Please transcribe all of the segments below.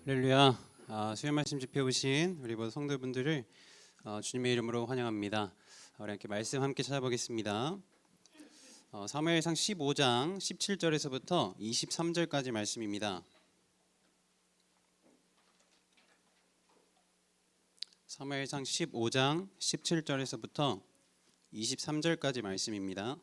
할렐루야. 수요 말씀 집회 오신 우리 모든 성도분들을 주님의 이름으로 환영합니다. 우리 함께 말씀 함께 찾아보겠습니다. 사무엘상 15장 17절에서부터 23절까지 말씀입니다. 사무엘상 15장 17절에서부터 23절까지 말씀입니다.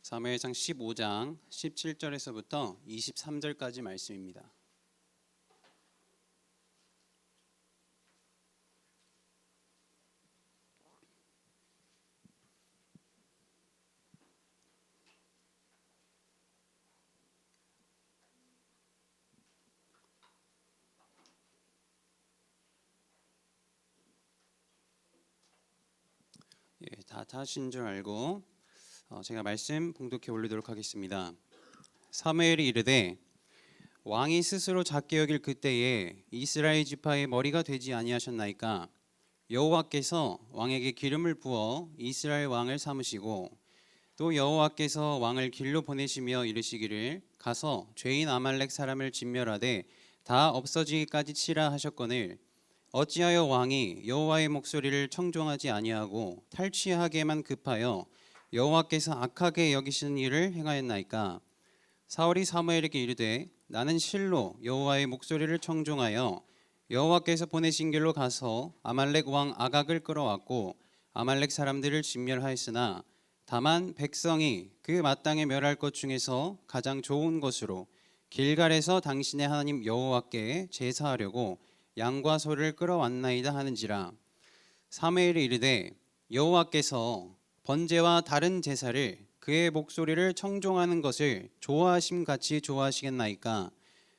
사무엘상 15장 17절에서부터 23절까지 말씀입니다. 다 타신 줄 알고 제가 말씀 봉독해 올리도록 하겠습니다. 사무엘이 이르되 왕이 스스로 작게 여길 그때에 이스라엘 지파의 머리가 되지 아니하셨나이까? 여호와께서 왕에게 기름을 부어 이스라엘 왕을 삼으시고 또 여호와께서 왕을 길로 보내시며 이르시기를 가서 죄인 아말렉 사람을 진멸하되 다 없어지기까지 치라 하셨거늘 어찌하여 왕이 여호와의 목소리를 청종하지 아니하고 탈취하게만 급하여 여호와께서 악하게 여기시는 일을 행하였나이까? 사울이 사무엘에게 이르되 나는 실로 여호와의 목소리를 청종하여 여호와께서 보내신 길로 가서 아말렉 왕 아각을 끌어왔고 아말렉 사람들을 진멸하였으나 다만 백성이 그 마땅히 멸할 것 중에서 가장 좋은 것으로 길갈에서 당신의 하나님 여호와께 제사하려고 양과 소를 끌어왔나이다 하는지라. 사무엘이 이르되 여호와께서 번제와 다른 제사를 그의 목소리를 청종하는 것을 좋아하심 같이 좋아하시겠나이까?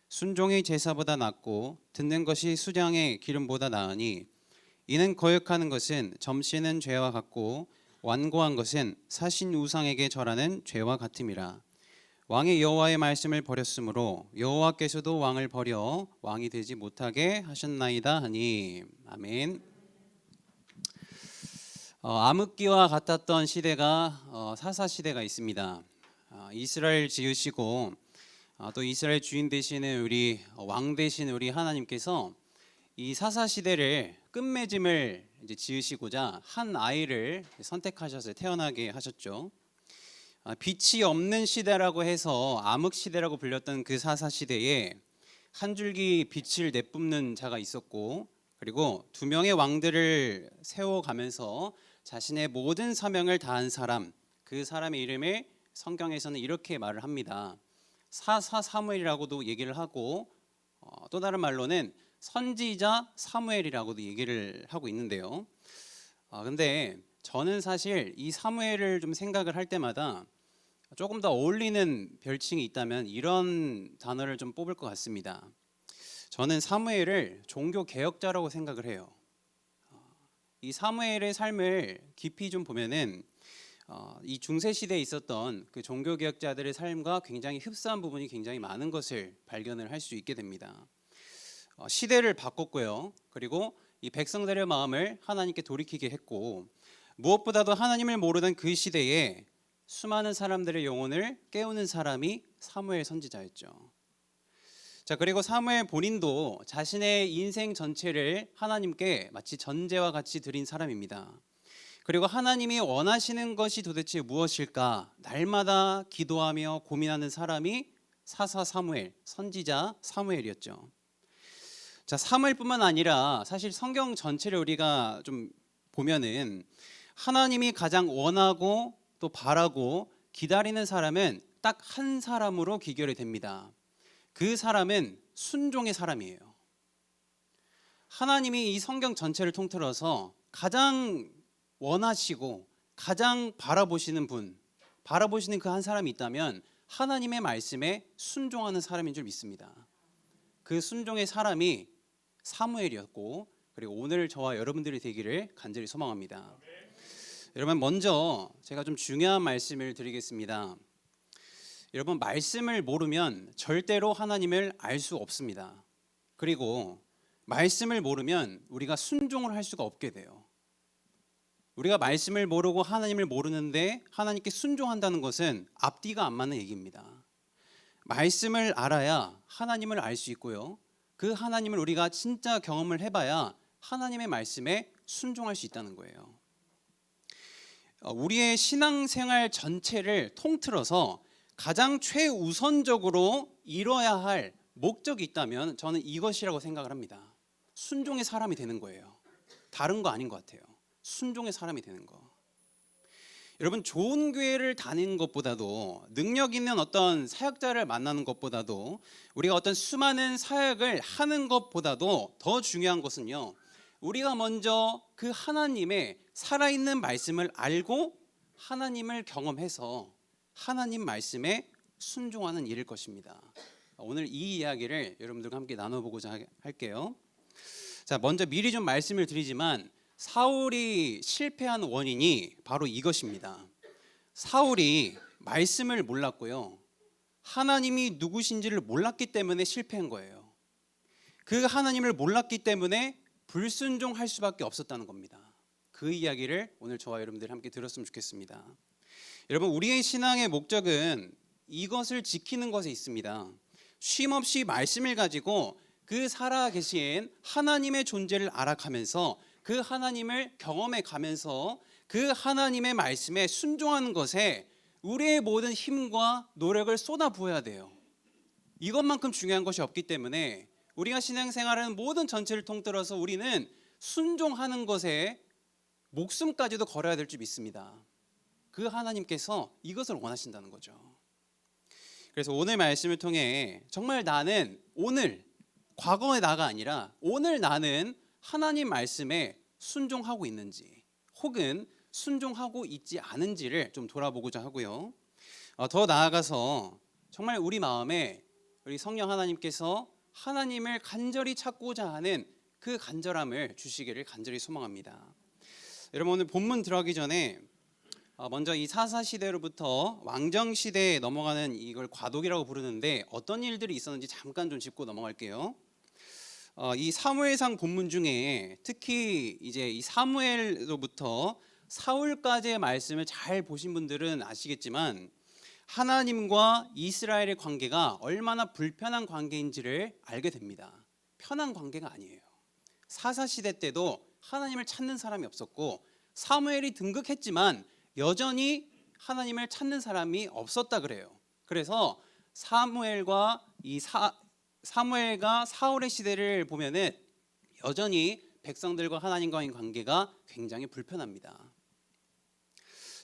순종이 제사보다 낫고 듣는 것이 수량의 기름보다 나으니 이는 거역하는 것은 점치는 죄와 같고 완고한 것은 사신 우상에게 절하는 죄와 같음이라. 왕이 여호와의 말씀을 버렸으므로 여호와께서도 왕을 버려 왕이 되지 못하게 하셨나이다 하니. 아멘. 암흑기와 같았던 시대가 사사 시대가 있습니다. 이스라엘 지으시고 또 이스라엘 주인 되시는 우리 왕 되신 우리 하나님께서 이 사사 시대를 끝맺음을 이제 지으시고자 한 아이를 선택하셔서 태어나게 하셨죠. 빛이 없는 시대라고 해서 암흑 시대라고 불렸던 그 사사 시대에 한 줄기 빛을 내뿜는 자가 있었고, 그리고 두 명의 왕들을 세워가면서 자신의 모든 사명을 다한 사람, 그 사람의 이름을 성경에서는 이렇게 말을 합니다. 사사 사무엘이라고도 얘기를 하고 또 다른 말로는 선지자 사무엘이라고도 얘기를 하고 있는데요. 근데 저는 사실 이 사무엘을 좀 생각을 할 때마다 조금 더 어울리는 별칭이 있다면 이런 단어를 좀 뽑을 것 같습니다. 저는 사무엘을 종교 개혁자라고 생각을 해요. 이 사무엘의 삶을 깊이 좀 보면은 이 중세 시대에 있었던 그 종교 개혁자들의 삶과 굉장히 흡사한 부분이 굉장히 많은 것을 발견을 할 수 있게 됩니다. 시대를 바꿨고요. 그리고 이 백성들의 마음을 하나님께 돌이키게 했고, 무엇보다도 하나님을 모르던 그 시대에 수많은 사람들의 영혼을 깨우는 사람이 사무엘 선지자였죠. 자, 그리고 사무엘 본인도 자신의 인생 전체를 하나님께 마치 전제와 같이 드린 사람입니다. 그리고 하나님이 원하시는 것이 도대체 무엇일까 날마다 기도하며 고민하는 사람이 사사 사무엘, 선지자 사무엘이었죠. 자, 사무엘뿐만 아니라 사실 성경 전체를 우리가 좀 보면은 하나님이 가장 원하고 또 바라고 기다리는 사람은 딱 한 사람으로 귀결이 됩니다. 그 사람은 순종의 사람이에요. 하나님이 이 성경 전체를 통틀어서 가장 원하시고 가장 바라보시는 분, 바라보시는 그 한 사람이 있다면 하나님의 말씀에 순종하는 사람인 줄 믿습니다. 그 순종의 사람이 사무엘이었고, 그리고 오늘 저와 여러분들이 되기를 간절히 소망합니다. 여러분, 먼저 제가 좀 중요한 말씀을 드리겠습니다. 여러분, 말씀을 모르면 절대로 하나님을 알 수 없습니다. 그리고 말씀을 모르면 우리가 순종을 할 수가 없게 돼요. 우리가 말씀을 모르고 하나님을 모르는데 하나님께 순종한다는 것은 앞뒤가 안 맞는 얘기입니다. 말씀을 알아야 하나님을 알 수 있고요. 그 하나님을 우리가 진짜 경험을 해봐야 하나님의 말씀에 순종할 수 있다는 거예요. 우리의 신앙생활 전체를 통틀어서 가장 최우선적으로 이뤄야 할 목적이 있다면 저는 이것이라고 생각을 합니다. 순종의 사람이 되는 거예요. 다른 거 아닌 것 같아요. 순종의 사람이 되는 거. 여러분, 좋은 교회를 다니는 것보다도, 능력 있는 어떤 사역자를 만나는 것보다도, 우리가 어떤 수많은 사역을 하는 것보다도 더 중요한 것은요, 우리가 먼저 그 하나님의 살아있는 말씀을 알고 하나님을 경험해서 하나님 말씀에 순종하는 일일 것입니다. 오늘 이 이야기를 여러분들과 함께 나눠보고자 할게요. 자, 먼저 미리 좀 말씀을 드리지만 사울이 실패한 원인이 바로 이것입니다. 사울이 말씀을 몰랐고요, 하나님이 누구신지를 몰랐기 때문에 실패한 거예요. 그 하나님을 몰랐기 때문에 불순종할 수밖에 없었다는 겁니다. 그 이야기를 오늘 저와 여러분들이 함께 들었으면 좋겠습니다. 여러분, 우리의 신앙의 목적은 이것을 지키는 것에 있습니다. 쉼없이 말씀을 가지고 그 살아계신 하나님의 존재를 알아가면서 그 하나님을 경험해 가면서 그 하나님의 말씀에 순종하는 것에 우리의 모든 힘과 노력을 쏟아부어야 돼요. 이것만큼 중요한 것이 없기 때문에 우리가 신앙생활하는 모든 전체를 통틀어서 우리는 순종하는 것에 목숨까지도 걸어야 될 줄 믿습니다. 그 하나님께서 이것을 원하신다는 거죠. 그래서 오늘 말씀을 통해 정말 나는 오늘, 과거의 나가 아니라 오늘 나는 하나님 말씀에 순종하고 있는지 혹은 순종하고 있지 않은지를 좀 돌아보고자 하고요. 더 나아가서 정말 우리 마음에 우리 성령 하나님께서 하나님을 간절히 찾고자 하는 그 간절함을 주시기를 간절히 소망합니다. 여러분, 오늘 본문 들어가기 전에 먼저 이 사사시대로부터 왕정시대에 넘어가는 이걸 과도기라고 부르는데 어떤 일들이 있었는지 잠깐 좀 짚고 넘어갈게요. 이 사무엘상 본문 중에 특히 이제 이 사무엘로부터 사울까지의 말씀을 잘 보신 분들은 아시겠지만 하나님과 이스라엘의 관계가 얼마나 불편한 관계인지를 알게 됩니다. 편한 관계가 아니에요. 사사시대 때도 하나님을 찾는 사람이 없었고 사무엘이 등극했지만 여전히 하나님을 찾는 사람이 없었다 그래요. 그래서 사무엘과 사울의 시대를 보면은 여전히 백성들과 하나님과의 관계가 굉장히 불편합니다.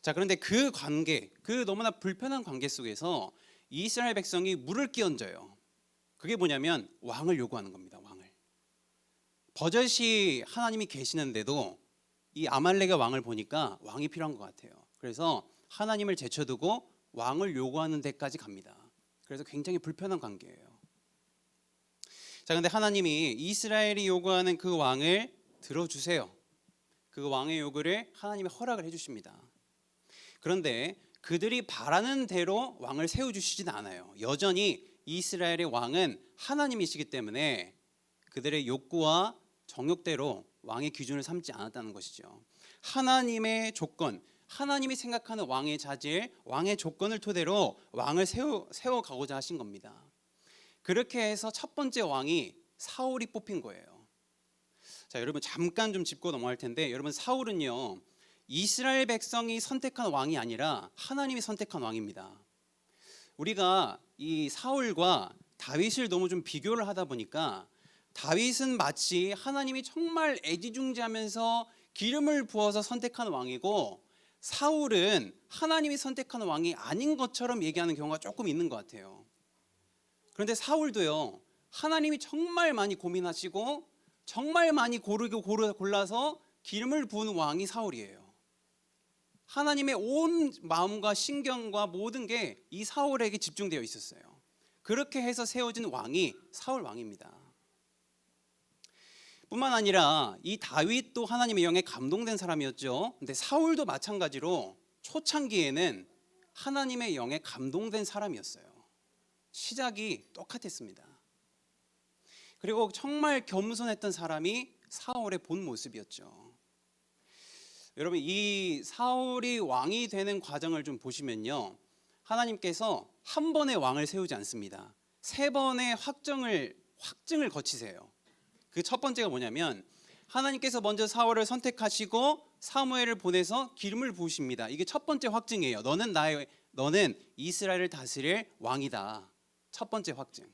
자, 그런데 그 관계, 그 너무나 불편한 관계 속에서 이스라엘 백성이 물을 끼얹어요. 그게 뭐냐면 왕을 요구하는 겁니다. 왕을. 버젓이 하나님이 계시는데도 이 아말렉의 왕을 보니까 왕이 필요한 것 같아요. 그래서 하나님을 제쳐두고 왕을 요구하는 데까지 갑니다. 그래서 굉장히 불편한 관계예요. 자, 근데 하나님이 이스라엘이 요구하는 그 왕을 들어주세요. 그 왕의 요구를 하나님이 허락을 해주십니다. 그런데 그들이 바라는 대로 왕을 세워주시진 않아요. 여전히 이스라엘의 왕은 하나님이시기 때문에 그들의 욕구와 정욕대로 왕의 기준을 삼지 않았다는 것이죠. 하나님의 조건, 하나님이 생각하는 왕의 자질, 왕의 조건을 토대로 왕을 세워가고자 하신 겁니다. 그렇게 해서 첫 번째 왕이 사울이 뽑힌 거예요. 자, 여러분 잠깐 좀 짚고 넘어갈 텐데, 여러분 사울은요 이스라엘 백성이 선택한 왕이 아니라 하나님이 선택한 왕입니다. 우리가 이 사울과 다윗을 너무 좀 비교를 하다 보니까 다윗은 마치 하나님이 정말 애지중지하면서 기름을 부어서 선택한 왕이고 사울은 하나님이 선택한 왕이 아닌 것처럼 얘기하는 경우가 조금 있는 것 같아요. 그런데 사울도요 하나님이 정말 많이 고민하시고 정말 많이 골라서 기름을 부은 왕이 사울이에요. 하나님의 온 마음과 신경과 모든 게 이 사울에게 집중되어 있었어요. 그렇게 해서 세워진 왕이 사울 왕입니다. 뿐만 아니라 이 다윗도 하나님의 영에 감동된 사람이었죠. 근데 사울도 마찬가지로 초창기에는 하나님의 영에 감동된 사람이었어요. 시작이 똑같았습니다. 그리고 정말 겸손했던 사람이 사울의 본 모습이었죠. 여러분, 이 사울이 왕이 되는 과정을 좀 보시면요, 하나님께서 한 번의 왕을 세우지 않습니다. 세 번의 확증을 거치세요. 그 첫 번째가 뭐냐면, 하나님께서 먼저 사울을 선택하시고 사무엘을 보내서 기름을 부으십니다. 이게 첫 번째 확증이에요. 너는 이스라엘을 다스릴 왕이다. 첫 번째 확증.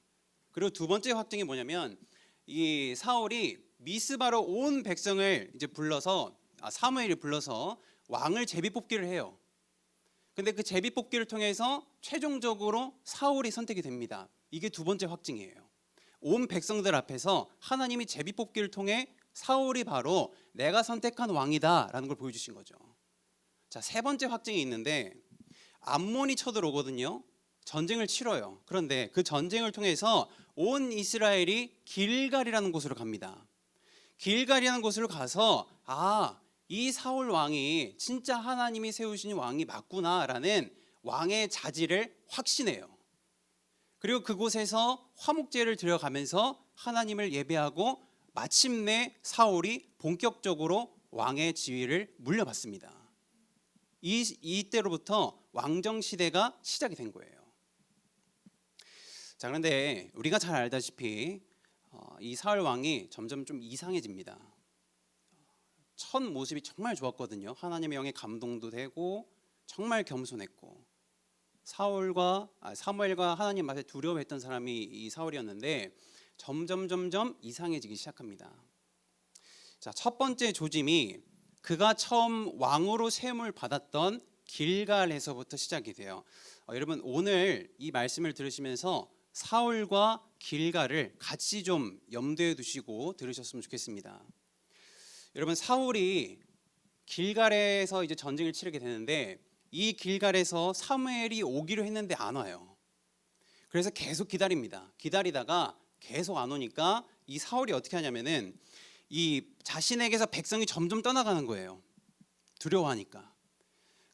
그리고 두 번째 확증이 뭐냐면, 이 사울이 미스바로 온 백성을 이제 사무엘이 불러서 왕을 제비뽑기를 해요. 근데 그 제비뽑기를 통해서 최종적으로 사울이 선택이 됩니다. 이게 두 번째 확증이에요. 온 백성들 앞에서 하나님이 제비뽑기를 통해 사울이 바로 내가 선택한 왕이다라는 걸 보여주신 거죠. 자, 세 번째 확증이 있는데, 암몬이 쳐들어오거든요. 전쟁을 치러요. 그런데 그 전쟁을 통해서 온 이스라엘이 길갈이라는 곳으로 갑니다. 길갈이라는 곳으로 가서 이 사울 왕이 진짜 하나님이 세우신 왕이 맞구나라는 왕의 자질을 확신해요. 그리고 그곳에서 화목제를 드려가면서 하나님을 예배하고 마침내 사울이 본격적으로 왕의 지위를 물려받습니다. 이때로부터 왕정 시대가 시작이 된 거예요. 자, 그런데 우리가 잘 알다시피 이 사울 왕이 점점 좀 이상해집니다. 첫 모습이 정말 좋았거든요. 하나님의 영에 감동도 되고 정말 겸손했고, 사무엘과 하나님 앞에 두려워했던 사람이 이 사울이었는데 점점 이상해지기 시작합니다. 자, 첫 번째 조짐이 그가 처음 왕으로 세움을 받았던 길갈에서부터 시작이 돼요. 여러분, 오늘 이 말씀을 들으시면서 사울과 길갈을 같이 좀 염두에 두시고 들으셨으면 좋겠습니다. 여러분, 사울이 길갈에서 이제 전쟁을 치르게 되는데, 이 길갈에서 사무엘이 오기로 했는데 안 와요. 그래서 계속 기다립니다. 기다리다가 계속 안 오니까 이 사울이 어떻게 하냐면은 이 자신에게서 백성이 점점 떠나가는 거예요. 두려워하니까.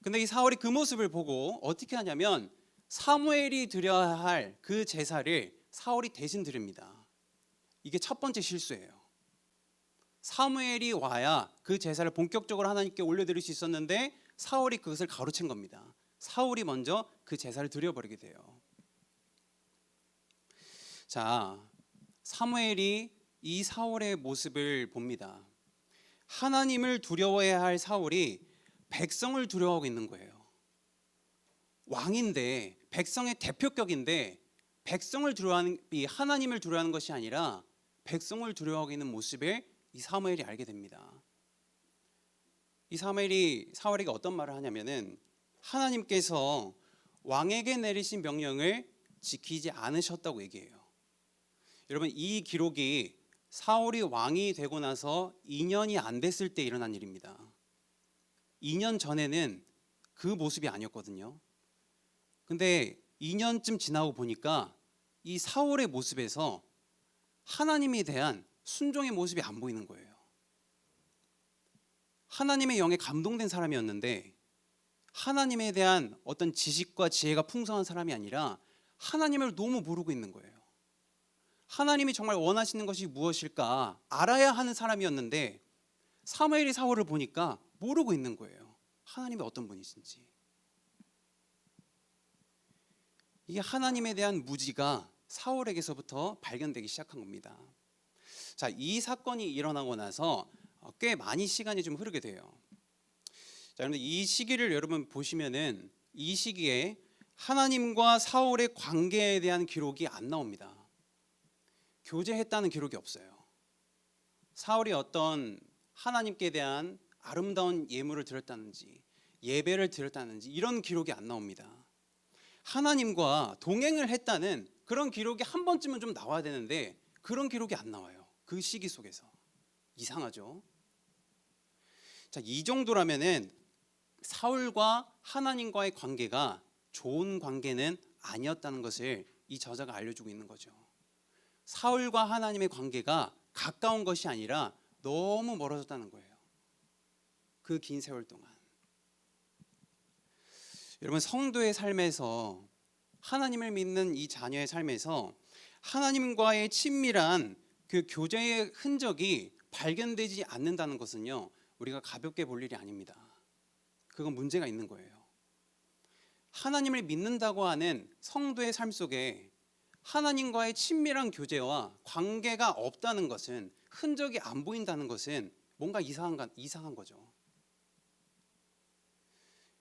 근데 이 사울이 그 모습을 보고 어떻게 하냐면 사무엘이 드려야 할 그 제사를 사울이 대신 드립니다. 이게 첫 번째 실수예요. 사무엘이 와야 그 제사를 본격적으로 하나님께 올려드릴 수 있었는데 사울이 그것을 가로챈 겁니다. 사울이 먼저 그 제사를 드려버리게 돼요. 자, 사무엘이 이 사울의 모습을 봅니다. 하나님을 두려워해야 할 사울이 백성을 두려워하고 있는 거예요. 왕인데, 백성의 대표격인데 백성을 두려워하는, 이 하나님을 두려워하는 것이 아니라 백성을 두려워하고 있는 모습을 이 사무엘이 알게 됩니다. 이 사울이 어떤 말을 하냐면은, 하나님께서 왕에게 내리신 명령을 지키지 않으셨다고 얘기해요. 여러분, 이 기록이 사울이 왕이 되고 나서 2년이 안 됐을 때 일어난 일입니다. 2년 전에는 그 모습이 아니었거든요. 근데 2년쯤 지나고 보니까 이 사울의 모습에서 하나님에 대한 순종의 모습이 안 보이는 거예요. 하나님의 영에 감동된 사람이었는데 하나님에 대한 어떤 지식과 지혜가 풍성한 사람이 아니라 하나님을 너무 모르고 있는 거예요. 하나님이 정말 원하시는 것이 무엇일까 알아야 하는 사람이었는데 사무엘이 사울을 보니까 모르고 있는 거예요. 하나님이 어떤 분이신지. 이게 하나님에 대한 무지가 사울에게서부터 발견되기 시작한 겁니다. 자, 이 사건이 일어나고 나서 꽤 많이 시간이 좀 흐르게 돼요. 자, 그런데 이 시기를 여러분 보시면은 이 시기에 하나님과 사울의 관계에 대한 기록이 안 나옵니다. 교제했다는 기록이 없어요. 사울이 어떤 하나님께 대한 아름다운 예물을 드렸다는지 예배를 드렸다는지 이런 기록이 안 나옵니다. 하나님과 동행을 했다는 그런 기록이 한 번쯤은 좀 나와야 되는데 그런 기록이 안 나와요. 그 시기 속에서. 이상하죠? 자, 이 정도라면은 사울과 하나님과의 관계가 좋은 관계는 아니었다는 것을 이 저자가 알려주고 있는 거죠. 사울과 하나님의 관계가 가까운 것이 아니라 너무 멀어졌다는 거예요. 그 긴 세월 동안. 여러분, 성도의 삶에서, 하나님을 믿는 이 자녀의 삶에서 하나님과의 친밀한 그 교제의 흔적이 발견되지 않는다는 것은요, 우리가 가볍게 볼 일이 아닙니다. 그건 문제가 있는 거예요. 하나님을 믿는다고 하는 성도의 삶 속에 하나님과의 친밀한 교제와 관계가 없다는 것은, 흔적이 안 보인다는 것은 뭔가 이상한 거죠.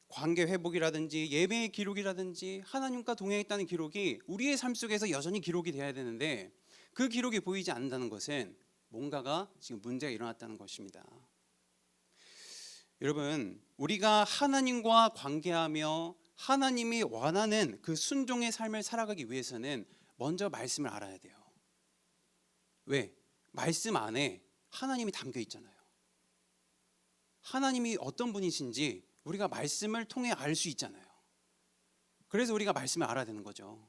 관계 회복이라든지 예배의 기록이라든지 하나님과 동행했다는 기록이 우리의 삶 속에서 여전히 기록이 돼야 되는데, 그 기록이 보이지 않는다는 것은 뭔가가 지금 문제가 일어났다는 것입니다. 여러분, 우리가 하나님과 관계하며 하나님이 원하는 그 순종의 삶을 살아가기 위해서는 먼저 말씀을 알아야 돼요. 왜? 말씀 안에 하나님이 담겨 있잖아요. 하나님이 어떤 분이신지 우리가 말씀을 통해 알 수 있잖아요. 그래서 우리가 말씀을 알아야 되는 거죠.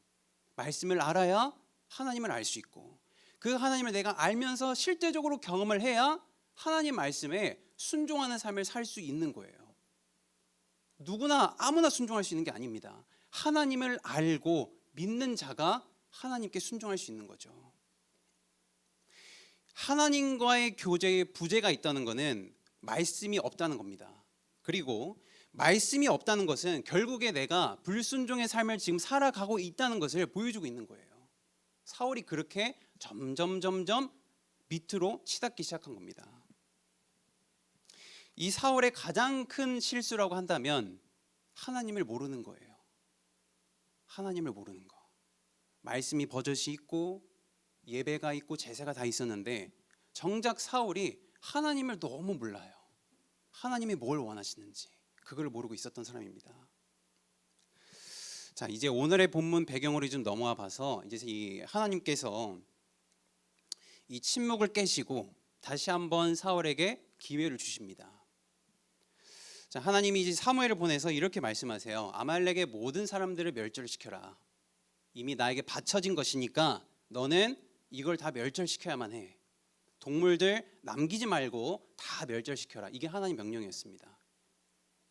말씀을 알아야 하나님을 알 수 있고, 그 하나님을 내가 알면서 실제적으로 경험을 해야 하나님 말씀에 순종하는 삶을 살 수 있는 거예요. 누구나 아무나 순종할 수 있는 게 아닙니다. 하나님을 알고 믿는 자가 하나님께 순종할 수 있는 거죠. 하나님과의 교제에 부재가 있다는 것은 말씀이 없다는 겁니다. 그리고 말씀이 없다는 것은 결국에 내가 불순종의 삶을 지금 살아가고 있다는 것을 보여주고 있는 거예요. 사울이 그렇게 점점 밑으로 치닫기 시작한 겁니다. 이 사울의 가장 큰 실수라고 한다면 하나님을 모르는 거예요. 하나님을 모르는 거. 말씀이 버젓이 있고 예배가 있고 제사가 다 있었는데, 정작 사울이 하나님을 너무 몰라요. 하나님이 뭘 원하시는지 그걸 모르고 있었던 사람입니다. 자, 이제 오늘의 본문 배경으로 좀 넘어와 봐서, 이제 이 하나님께서 이 침묵을 깨시고 다시 한번 사울에게 기회를 주십니다. 자, 하나님이 이제 사무엘을 보내서 이렇게 말씀하세요. 아말렉의 모든 사람들을 멸절시켜라. 이미 나에게 바쳐진 것이니까 너는 이걸 다 멸절시켜야만 해. 동물들 남기지 말고 다 멸절시켜라. 이게 하나님 명령이었습니다.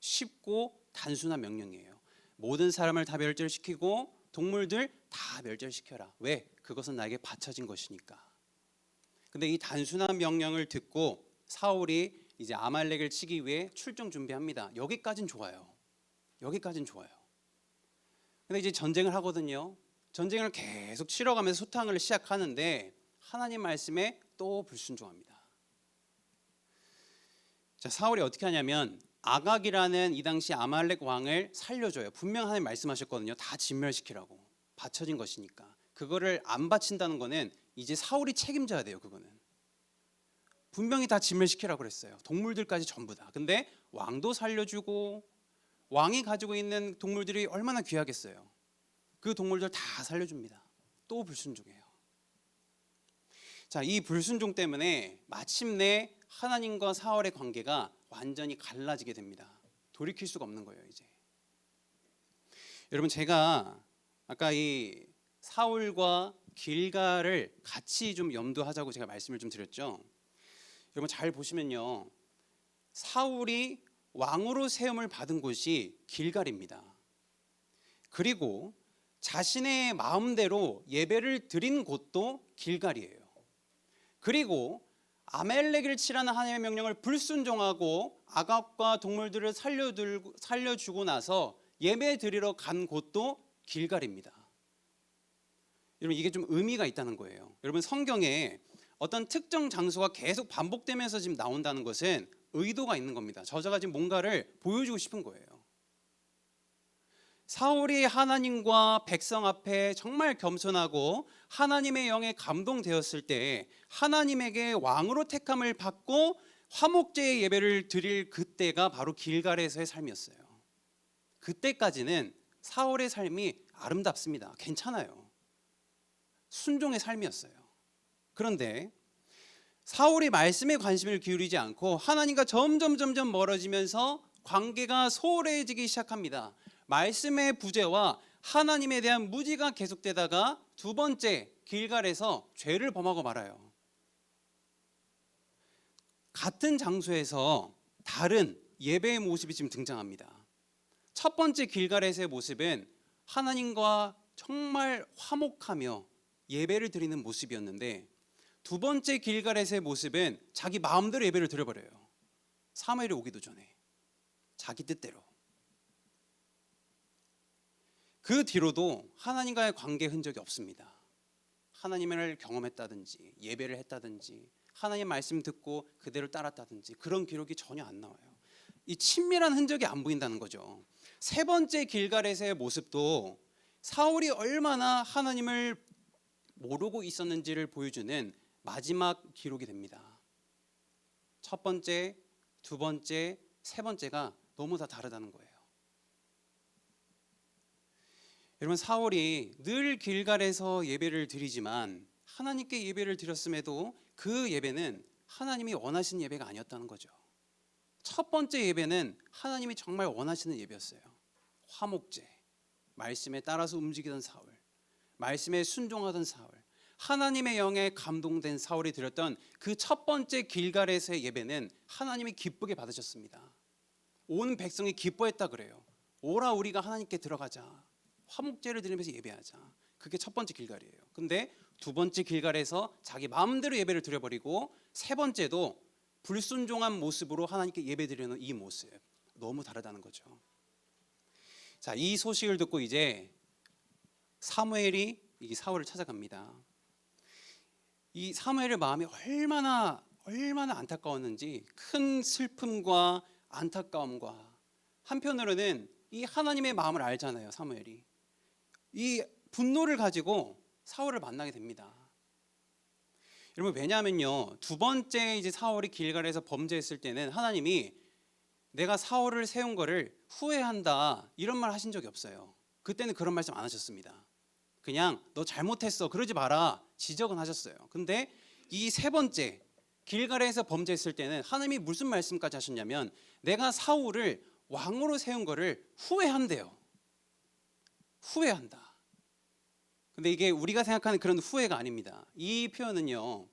쉽고 단순한 명령이에요. 모든 사람을 다 멸절시키고 동물들 다 멸절시켜라. 왜? 그것은 나에게 바쳐진 것이니까. 근데 이 단순한 명령을 듣고 사울이 이제 아말렉을 치기 위해 출정 준비합니다. 여기까진 좋아요. 여기까진 좋아요. 근데 이제 전쟁을 하거든요. 전쟁을 계속 치러가면서 소탕을 시작하는데 하나님 말씀에 또 불순종합니다. 자, 사울이 어떻게 하냐면 아각이라는 이 당시 아말렉 왕을 살려줘요. 분명 하나님 말씀하셨거든요. 다 진멸시키라고. 바쳐진 것이니까. 그거를 안 바친다는 거는 이제 사울이 책임져야 돼요. 그거는 분명히 다 진멸시키라고 그랬어요. 동물들까지 전부 다. 근데 왕도 살려주고, 왕이 가지고 있는 동물들이 얼마나 귀하겠어요. 그 동물들 다 살려줍니다. 또 불순종해요. 자, 이 불순종 때문에 마침내 하나님과 사울의 관계가 완전히 갈라지게 됩니다. 돌이킬 수가 없는 거예요. 이제 여러분, 제가 아까 이 사울과 길갈을 같이 좀 염두하자고 제가 말씀을 좀 드렸죠. 여러분 잘 보시면요, 사울이 왕으로 세움을 받은 곳이 길갈입니다. 그리고 자신의 마음대로 예배를 드린 곳도 길갈이에요. 그리고 아말렉을 치라는 하나님의 명령을 불순종하고 아각과 동물들을 살려주고 나서 예배 드리러 간 곳도 길갈입니다. 여러분, 이게 좀 의미가 있다는 거예요. 여러분, 성경에 어떤 특정 장소가 계속 반복되면서 지금 나온다는 것은 의도가 있는 겁니다. 저자가 지금 뭔가를 보여주고 싶은 거예요. 사울이 하나님과 백성 앞에 정말 겸손하고 하나님의 영에 감동되었을 때 하나님에게 왕으로 택함을 받고 화목제의 예배를 드릴 그때가 바로 길갈에서의 삶이었어요. 그때까지는 사울의 삶이 아름답습니다. 괜찮아요. 순종의 삶이었어요. 그런데 사울이 말씀에 관심을 기울이지 않고 하나님과 점점 멀어지면서 관계가 소홀해지기 시작합니다. 말씀의 부재와 하나님에 대한 무지가 계속되다가 두 번째 길갈에서 죄를 범하고 말아요. 같은 장소에서 다른 예배의 모습이 지금 등장합니다. 첫 번째 길갈에서의 모습은 하나님과 정말 화목하며 예배를 드리는 모습이었는데, 두 번째 길갈에서의 모습은 자기 마음대로 예배를 드려버려요. 사무엘이 오기도 전에 자기 뜻대로. 그 뒤로도 하나님과의 관계 흔적이 없습니다. 하나님을 경험했다든지 예배를 했다든지 하나님 말씀 듣고 그대로 따랐다든지 그런 기록이 전혀 안 나와요. 이 친밀한 흔적이 안 보인다는 거죠. 세 번째 길갈에서의 모습도 사울이 얼마나 하나님을 모르고 있었는지를 보여주는 마지막 기록이 됩니다. 첫 번째, 두 번째, 세 번째가 너무 다 다르다는 거예요. 여러분, 사울이 늘 길갈에서 예배를 드리지만 하나님께 예배를 드렸음에도 그 예배는 하나님이 원하시는 예배가 아니었다는 거죠. 첫 번째 예배는 하나님이 정말 원하시는 예배였어요. 화목제, 말씀에 따라서 움직이던 사울, 말씀에 순종하던 사울, 하나님의 영에 감동된 사울이 드렸던 그 첫 번째 길갈에서의 예배는 하나님이 기쁘게 받으셨습니다. 온 백성이 기뻐했다 그래요. 오라 우리가 하나님께 들어가자, 화목제를 드리면서 예배하자. 그게 첫 번째 길갈이에요. 근데 두 번째 길갈에서 자기 마음대로 예배를 드려버리고 세 번째도 불순종한 모습으로 하나님께 예배드리는 이 모습, 너무 다르다는 거죠. 자, 이 소식을 듣고 이제 사무엘이 이 사울을 찾아갑니다. 이 사무엘의 마음이 얼마나 안타까웠는지, 큰 슬픔과 안타까움과, 한편으로는 이 하나님의 마음을 알잖아요. 사무엘이 이 분노를 가지고 사울을 만나게 됩니다. 여러분, 왜냐하면요, 두 번째 이제 사울이 길갈에서 범죄했을 때는 하나님이 내가 사울을 세운 거를 후회한다 이런 말 하신 적이 없어요. 그때는 그런 말씀 안 하셨습니다. 그냥 너 잘못했어 그러지 마라 지적은 하셨어요. 근데 이 세 번째 길갈에서 범죄했을 때는 하나님이 무슨 말씀까지 하셨냐면 내가 사울을 왕으로 세운 거를 후회한대요. 후회한다. 근데 이게 우리가 생각하는 그런 후회가 아닙니다. 이 표현은요,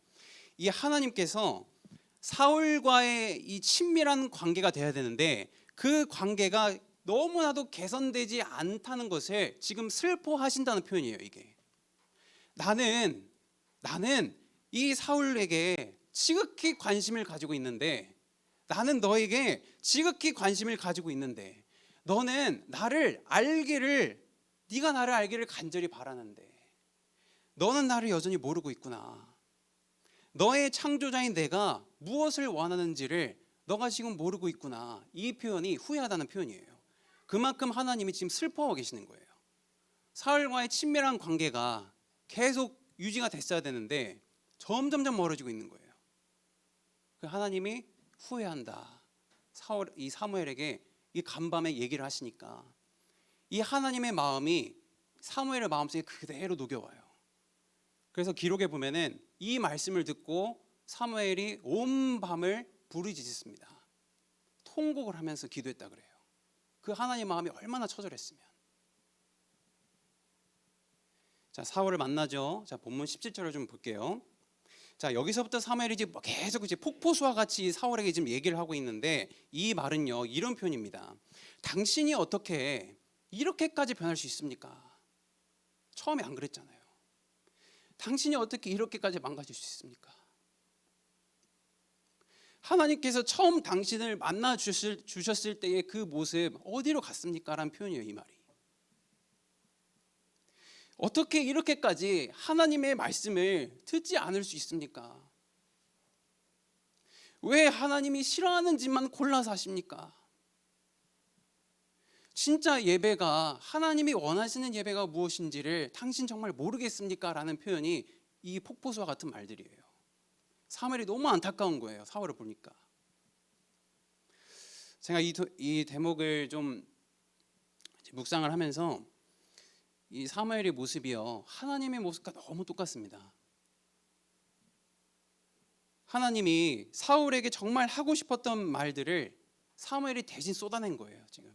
이 하나님께서 사울과의 이 친밀한 관계가 돼야 되는데 그 관계가 너무나도 개선되지 않다는 것을 지금 슬퍼하신다는 표현이에요. 이게 나는 이 사울에게 지극히 관심을 가지고 있는데, 나는 너에게 지극히 관심을 가지고 있는데 너는 네가 나를 알기를 간절히 바라는데 너는 나를 여전히 모르고 있구나. 너의 창조자인 내가 무엇을 원하는지를 너가 지금 모르고 있구나. 이 표현이 후회하다는 표현이에요. 그만큼 하나님이 지금 슬퍼하고 계시는 거예요. 사울과의 친밀한 관계가 계속 유지가 됐어야 되는데 점점점 멀어지고 있는 거예요. 하나님이 후회한다. 이 사무엘에게 이 간밤에 얘기를 하시니까 이 하나님의 마음이 사무엘의 마음속에 그대로 녹여와요. 그래서 기록에 보면은 이 말씀을 듣고 사무엘이 온 밤을 부르짖었습니다. 통곡을 하면서 기도했다 그래요. 그 하나님의 마음이 얼마나 처절했으면. 자, 사울을 만나죠. 자, 본문 17절을 좀 볼게요. 자, 여기서부터 사무엘이 이제 계속 이제 폭포수와 같이 사울에게 지금 얘기를 하고 있는데 이 말은요, 이런 표현입니다. 당신이 어떻게 이렇게까지 변할 수 있습니까? 처음에 안 그랬잖아요. 당신이 어떻게 이렇게까지 망가질 수 있습니까? 하나님께서 처음 당신을 만나 주셨을 때의 그 모습 어디로 갔습니까? 라는 표현이에요. 이 말이. 어떻게 이렇게까지 하나님의 말씀을 듣지 않을 수 있습니까? 왜 하나님이 싫어하는 짓만 골라서 하십니까? 진짜 예배가, 하나님이 원하시는 예배가 무엇인지를 당신 정말 모르겠습니까? 라는 표현이 이 폭포수와 같은 말들이에요. 사무엘이 너무 안타까운 거예요. 사울을 보니까. 제가 이 대목을 좀 묵상을 하면서 이 사무엘의 모습이요, 하나님의 모습과 너무 똑같습니다. 하나님이 사울에게 정말 하고 싶었던 말들을 사무엘이 대신 쏟아낸 거예요. 지금.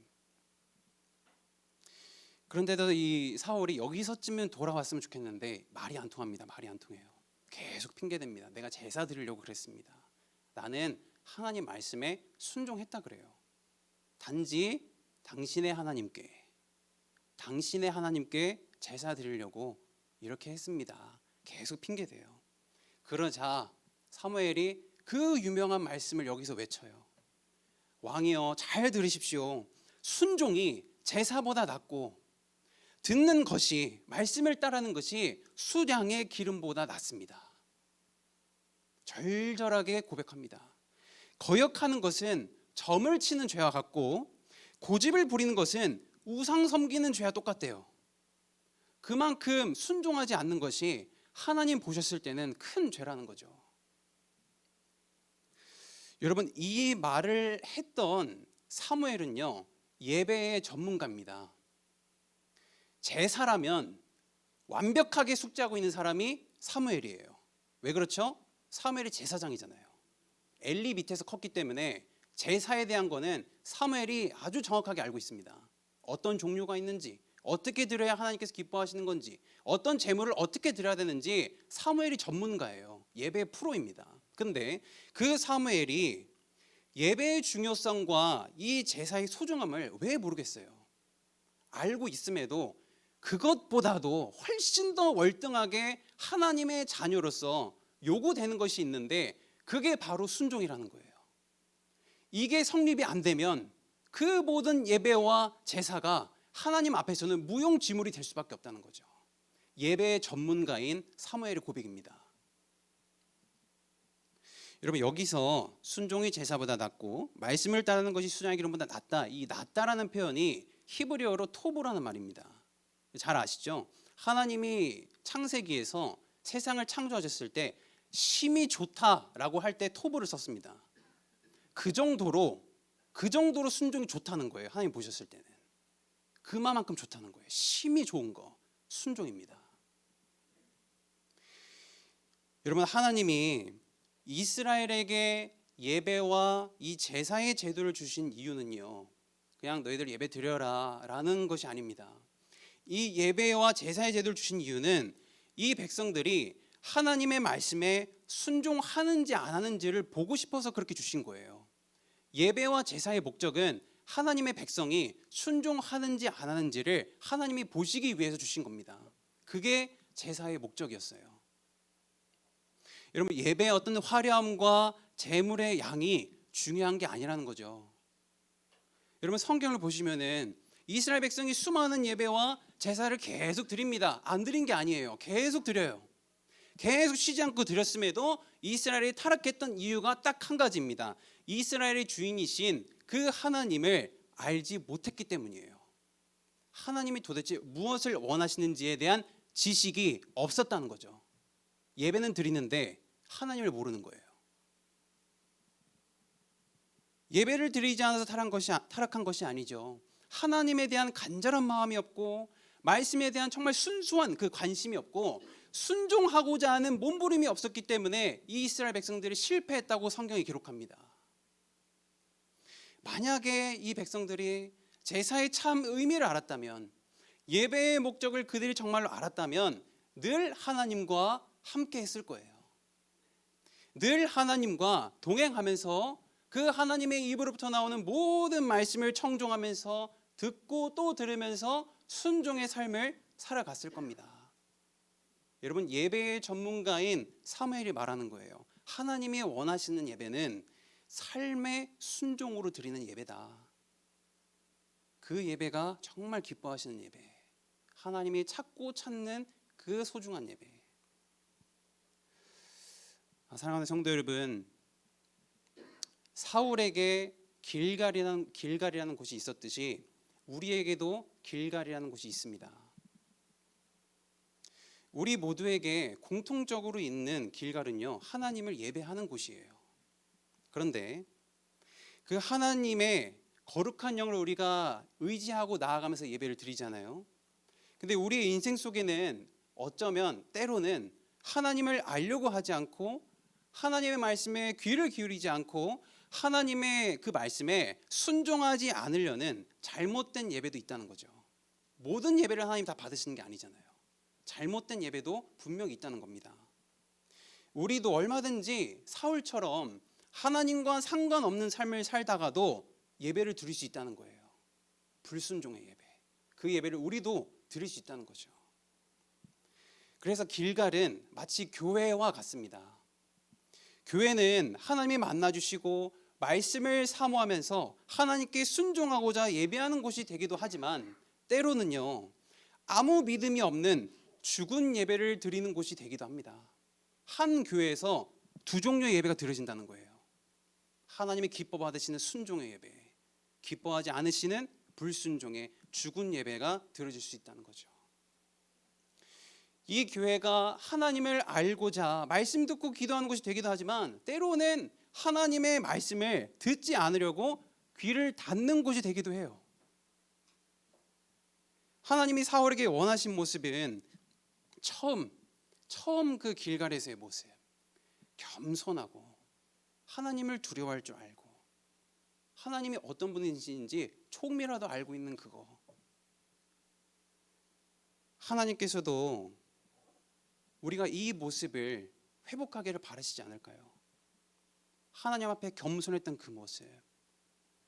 그런데도 이 사울이 여기서쯤은 돌아왔으면 좋겠는데 말이 안 통합니다. 말이 안 통해요. 계속 핑계댑니다. 내가 제사 드리려고 그랬습니다. 나는 하나님 말씀에 순종했다 그래요. 단지 당신의 하나님께 제사 드리려고 이렇게 했습니다. 계속 핑계대요. 그러자 사무엘이 그 유명한 말씀을 여기서 외쳐요. 왕이여, 잘 들으십시오. 순종이 제사보다 낫고 듣는 것이, 말씀을 따르는 것이 수량의 기름보다 낫습니다. 절절하게 고백합니다. 거역하는 것은 점을 치는 죄와 같고 고집을 부리는 것은 우상 섬기는 죄와 똑같대요. 그만큼 순종하지 않는 것이 하나님 보셨을 때는 큰 죄라는 거죠. 여러분, 이 말을 했던 사무엘은요, 예배의 전문가입니다. 제사라면 완벽하게 숙지하고 있는 사람이 사무엘이에요. 왜 그렇죠? 사무엘이 제사장이잖아요. 엘리 밑에서 컸기 때문에 제사에 대한 거는 사무엘이 아주 정확하게 알고 있습니다. 어떤 종류가 있는지, 어떻게 드려야 하나님께서 기뻐하시는 건지, 어떤 제물을 어떻게 드려야 되는지 사무엘이 전문가예요. 예배의 프로입니다. 근데 그 사무엘이 예배의 중요성과 이 제사의 소중함을 왜 모르겠어요? 알고 있음에도 그것보다도 훨씬 더 월등하게 하나님의 자녀로서 요구되는 것이 있는데 그게 바로 순종이라는 거예요. 이게 성립이 안 되면 그 모든 예배와 제사가 하나님 앞에서는 무용지물이 될 수밖에 없다는 거죠. 예배의 전문가인 사무엘의 고백입니다. 여러분, 여기서 순종이 제사보다 낫고 말씀을 따르는 것이 수량의 기름보다 낫다, 이 낫다라는 표현이 히브리어로 토보라는 말입니다. 잘 아시죠? 하나님이 창세기에서 세상을 창조하셨을 때 심이 좋다라고 할 때 토보를 썼습니다. 그 정도로 순종이 좋다는 거예요. 하나님 보셨을 때는 그만큼 좋다는 거예요. 심이 좋은 거 순종입니다. 여러분, 하나님이 이스라엘에게 예배와 이 제사의 제도를 주신 이유는요, 그냥 너희들 예배 드려라 라는 것이 아닙니다. 이 예배와 제사의 제도를 주신 이유는 이 백성들이 하나님의 말씀에 순종하는지 안 하는지를 보고 싶어서 그렇게 주신 거예요. 예배와 제사의 목적은 하나님의 백성이 순종하는지 안 하는지를 하나님이 보시기 위해서 주신 겁니다. 그게 제사의 목적이었어요. 여러분, 예배의 어떤 화려함과 제물의 양이 중요한 게 아니라는 거죠. 여러분, 성경을 보시면은 이스라엘 백성이 수많은 예배와 제사를 계속 드립니다. 안 드린 게 아니에요. 계속 드려요. 계속 쉬지 않고 드렸음에도 이스라엘이 타락했던 이유가 딱 한 가지입니다. 이스라엘의 주인이신 그 하나님을 알지 못했기 때문이에요. 하나님이 도대체 무엇을 원하시는지에 대한 지식이 없었다는 거죠. 예배는 드리는데 하나님을 모르는 거예요. 예배를 드리지 않아서 타락한 것이 아니죠. 하나님에 대한 간절한 마음이 없고 말씀에 대한 정말 순수한 그 관심이 없고 순종하고자 하는 몸부림이 없었기 때문에 이 이스라엘 백성들이 실패했다고 성경이 기록합니다. 만약에 이 백성들이 제사의 참 의미를 알았다면, 예배의 목적을 그들이 정말로 알았다면 늘 하나님과 함께 했을 거예요. 늘 하나님과 동행하면서 그 하나님의 입으로부터 나오는 모든 말씀을 청종하면서 듣고 또 들으면서 순종의 삶을 살아갔을 겁니다. 여러분, 예배의 전문가인 사무엘이 말하는 거예요. 하나님이 원하시는 예배는 삶의 순종으로 드리는 예배다. 그 예배가 정말 기뻐하시는 예배, 하나님이 찾고 찾는 그 소중한 예배. 사랑하는 성도 여러분, 사울에게 길갈이라는 곳이 있었듯이 우리에게도 길갈이라는 곳이 있습니다. 우리 모두에게 공통적으로 있는 길갈은요, 하나님을 예배하는 곳이에요. 그런데 그 하나님의 거룩한 영을 우리가 의지하고 나아가면서 예배를 드리잖아요. 근데 우리의 인생 속에는 어쩌면 때로는 하나님을 알려고 하지 않고 하나님의 말씀에 귀를 기울이지 않고 하나님의 그 말씀에 순종하지 않으려는 잘못된 예배도 있다는 거죠. 모든 예배를 하나님 다 받으시는 게 아니잖아요. 잘못된 예배도 분명히 있다는 겁니다. 우리도 얼마든지 사울처럼 하나님과 상관없는 삶을 살다가도 예배를 드릴 수 있다는 거예요. 불순종의 예배, 그 예배를 우리도 드릴 수 있다는 거죠. 그래서 길갈은 마치 교회와 같습니다. 교회는 하나님이 만나주시고 말씀을 사모하면서 하나님께 순종하고자 예배하는 곳이 되기도 하지만 때로는요, 아무 믿음이 없는 죽은 예배를 드리는 곳이 되기도 합니다. 한 교회에서 두 종류의 예배가 드려진다는 거예요. 하나님이 기뻐 받으시는 순종의 예배, 기뻐하지 않으시는 불순종의 죽은 예배가 드려질 수 있다는 거죠. 이 교회가 하나님을 알고자 말씀 듣고 기도하는 곳이 되기도 하지만 때로는 하나님의 말씀을 듣지 않으려고 귀를 닫는 곳이 되기도 해요. 하나님이 사울에게 원하신 모습은 처음 그 길갈에서의 모습, 겸손하고 하나님을 두려워할 줄 알고 하나님이 어떤 분이신지 조금이라도 알고 있는 그거. 하나님께서도 우리가 이 모습을 회복하기를 바라시지 않을까요? 하나님 앞에 겸손했던 그 모습,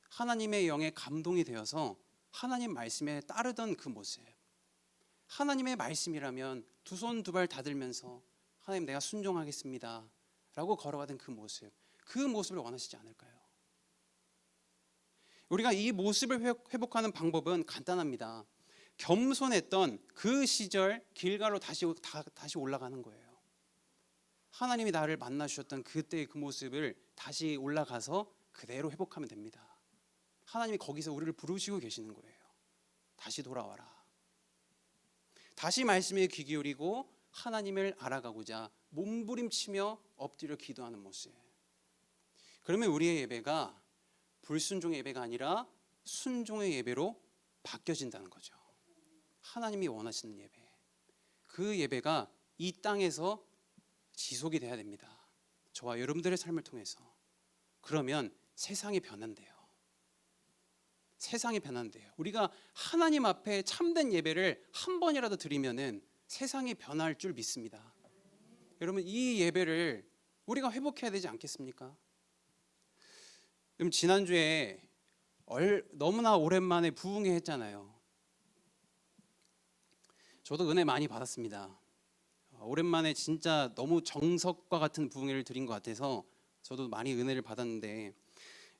하나님의 영에 감동이 되어서 하나님 말씀에 따르던 그 모습, 하나님의 말씀이라면 두 손 두 발 다 들면서 하나님 내가 순종하겠습니다 라고 걸어가던 그 모습을 원하시지 않을까요? 우리가 이 모습을 회복하는 방법은 간단합니다. 겸손했던 그 시절 길가로 다시 올라가는 거예요. 하나님이 나를 만나 주셨던 그때의 그 모습을 다시 올라가서 그대로 회복하면 됩니다. 하나님이 거기서 우리를 부르시고 계시는 거예요. 다시 돌아와라. 다시 말씀에 귀 기울이고 하나님을 알아가고자 몸부림치며 엎드려 기도하는 모습. 그러면 우리의 예배가 불순종의 예배가 아니라 순종의 예배로 바뀌어진다는 거죠. 하나님이 원하시는 예배, 그 예배가 이 땅에서 지속이 돼야 됩니다. 저와 여러분들의 삶을 통해서. 그러면 세상이 변한대요. 세상이 변한대요. 우리가 하나님 앞에 참된 예배를 한 번이라도 드리면은 세상이 변할 줄 믿습니다. 여러분, 이 예배를 우리가 회복해야 되지 않겠습니까? 지난주에 너무나 오랜만에 부흥회 했잖아요. 저도 은혜 많이 받았습니다. 오랜만에 진짜 너무 정석과 같은 부흥회를 드린 것 같아서 저도 많이 은혜를 받았는데,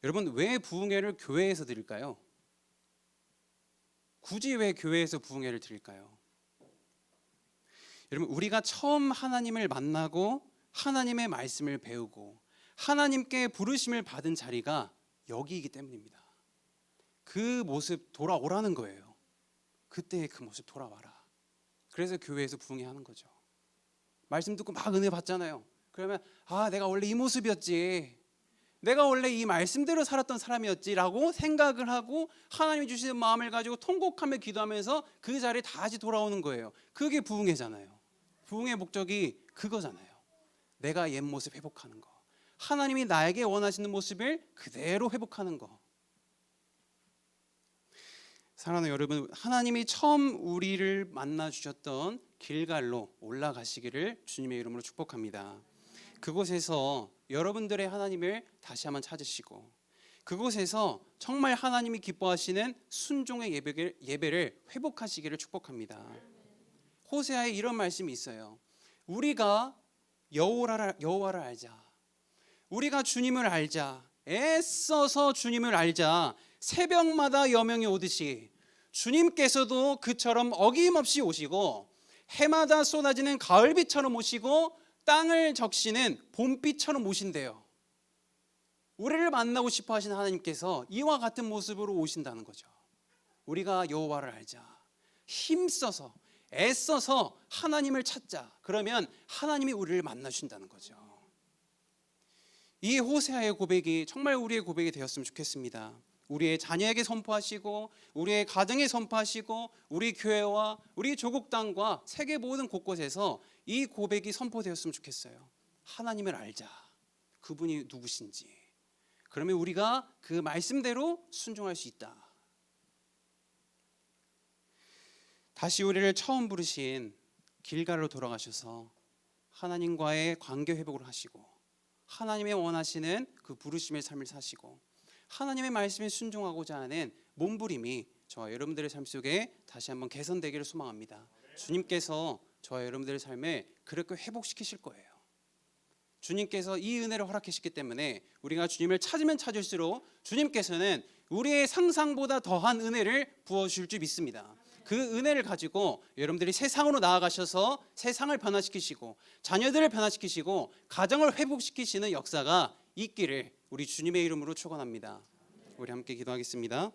여러분 왜 부흥회를 교회에서 드릴까요? 굳이 왜 교회에서 부흥회를 드릴까요? 여러분, 우리가 처음 하나님을 만나고 하나님의 말씀을 배우고 하나님께 부르심을 받은 자리가 여기이기 때문입니다. 그 모습 돌아오라는 거예요. 그때의 그 모습 돌아와라. 그래서 교회에서 부흥회 하는 거죠. 말씀 듣고 막 은혜 받잖아요. 그러면 내가 원래 이 모습이었지, 내가 원래 이 말씀대로 살았던 사람이었지라고 생각을 하고 하나님이 주시는 마음을 가지고 통곡하며 기도하면서 그 자리에 다시 돌아오는 거예요. 그게 부흥회잖아요. 부흥의 목적이 그거잖아요. 내가 옛 모습 회복하는 거, 하나님이 나에게 원하시는 모습을 그대로 회복하는 거. 사랑하는 여러분, 하나님이 처음 우리를 만나 주셨던 길갈로 올라가시기를 주님의 이름으로 축복합니다. 그곳에서 여러분들의 하나님을 다시 한번 찾으시고 그곳에서 정말 하나님이 기뻐하시는 순종의 예배를 회복하시기를 축복합니다. 호세아에 이런 말씀이 있어요. 우리가 여호와를 알자. 우리가 주님을 알자. 애써서 주님을 알자. 새벽마다 여명이 오듯이 주님께서도 그처럼 어김없이 오시고 해마다 쏟아지는 가을비처럼 오시고 땅을 적시는 봄비처럼 오신대요. 우리를 만나고 싶어 하시는 하나님께서 이와 같은 모습으로 오신다는 거죠. 우리가 여호와를 알자. 힘써서 애써서 하나님을 찾자. 그러면 하나님이 우리를 만나 주신다는 거죠. 이 호세아의 고백이 정말 우리의 고백이 되었으면 좋겠습니다. 우리의 자녀에게 선포하시고 우리의 가정에 선포하시고 우리 교회와 우리 조국 땅과 세계 모든 곳곳에서 이 고백이 선포되었으면 좋겠어요. 하나님을 알자. 그분이 누구신지. 그러면 우리가 그 말씀대로 순종할 수 있다. 다시 우리를 처음 부르신 길갈로 돌아가셔서 하나님과의 관계 회복을 하시고 하나님의 원하시는 그 부르심의 삶을 사시고 하나님의 말씀에 순종하고자 하는 몸부림이 저와 여러분들의 삶 속에 다시 한번 개선되기를 소망합니다. 주님께서 저와 여러분들의 삶을 그렇게 회복시키실 거예요. 주님께서 이 은혜를 허락하셨기 때문에 우리가 주님을 찾으면 찾을수록 주님께서는 우리의 상상보다 더한 은혜를 부어주실 줄 믿습니다. 그 은혜를 가지고 여러분들이 세상으로 나아가셔서 세상을 변화시키시고 자녀들을 변화시키시고 가정을 회복시키시는 역사가 있기를 우리 주님의 이름으로 축원합니다. 우리 함께 기도하겠습니다.